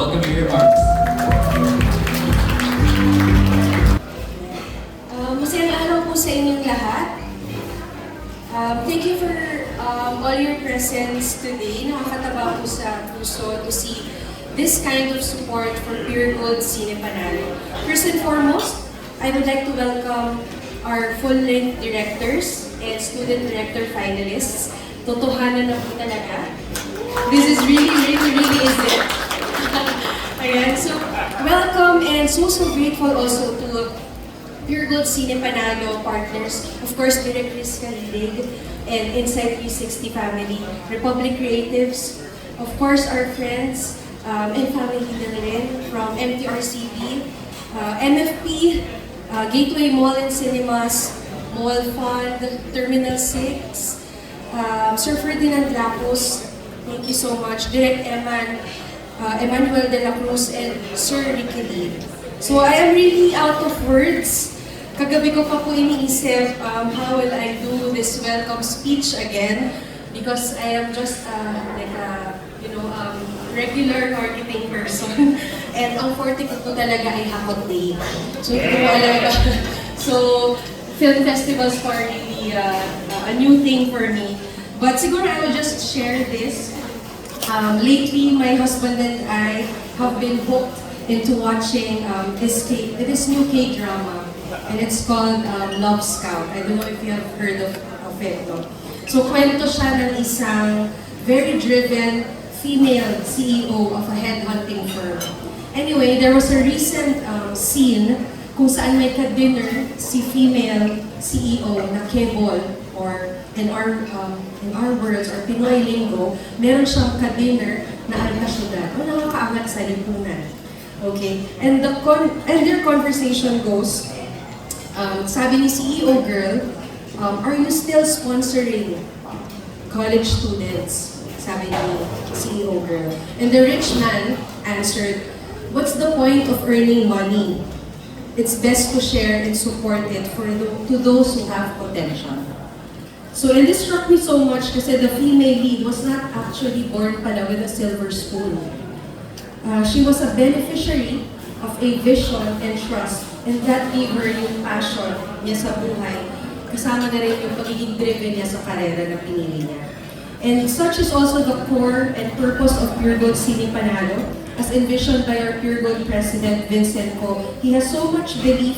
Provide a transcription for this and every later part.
welcome your remarks. Masayang araw po sa inyong lahat. Thank you for all your presence today. Nakakataba po sa puso to see this kind of support for Pure Gold Cine Panalo. First and foremost, I would like to welcome our full-length directors and student director finalists. Totohanan na po talaga. This is really is it. Ayan, so welcome and so grateful also to Pure Gold Cine Panalo partners, of course, Direct Chris Calilig and Inside 360 family, Republic Creatives, of course, our friends and family na rin from MTRCB, MFP, Gateway Mall and Cinemas, Mall Fund, Terminal 6, Sir Ferdinand Lapos, thank you so much, Direct Emmanuel De La Cruz, and Sir Ricky Lee. So I am really out of words. Kagabi ko pa po iniisip how will I do this welcome speech again because I am just like a regular marketing person and ang forte ko po talaga ay hakot day. So hindi ko alam. So film festivals are really a new thing for me. But siguro I will just share this. Lately, my husband and I have been hooked into watching this new K-drama, and it's called Love Scout. I don't know if you have heard of it. No? So, kwento siya ng isang very driven female CEO of a headhunting firm. Anyway, there was a recent scene kung saan may ka-dinner si female CEO na Kebol, or in our words, or Pinoy lingo, meron siyang ka-dinner na alkasyudad o nakakaangat sa lipunan. Okay? And their conversation goes, sabi ni CEO girl, are you still sponsoring college students? Sabi ni CEO girl. And the rich man answered, what's the point of earning money? It's best to share and support it to those who have potential. So, and this struck me so much kasi the female lead was not actually born pala with a silver spoon. She was a beneficiary of a vision and trust, and that gave her yung passion niya sa buhay. Kasama na rin yung pagiging driven niya sa karera na pinili niya. And such is also the core and purpose of Pure Gold Cine Panalo, as envisioned by our Pure Gold President, Vincent Ko. He has so much belief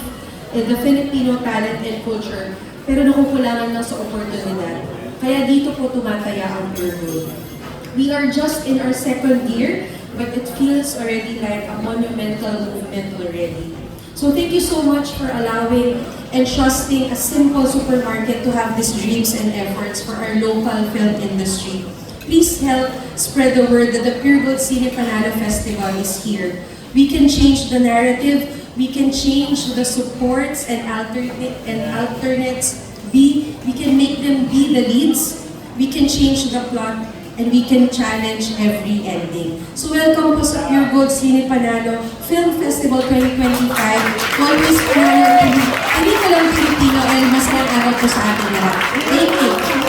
in the Filipino talent and culture, pero nakukulangan lang sa oportunidad. Kaya dito po tumataya ang Pure Gold. We are just in our second year, but it feels already like a monumental movement already. So thank you so much for allowing and trusting a simple supermarket to have these dreams and efforts for our local film industry. Please help spread the word that the Pure Gold Cine Panalo Festival is here. We can change the narrative. We can change the supports and alternates. We can make them be the leads. We can change the plot, and we can challenge every ending. So welcome po sa Pure Gold Cine Panalo Film Festival 2025. Always Panalo, hindi ka lang Pilipino, and masayang araw po sa ating lahat. Thank you.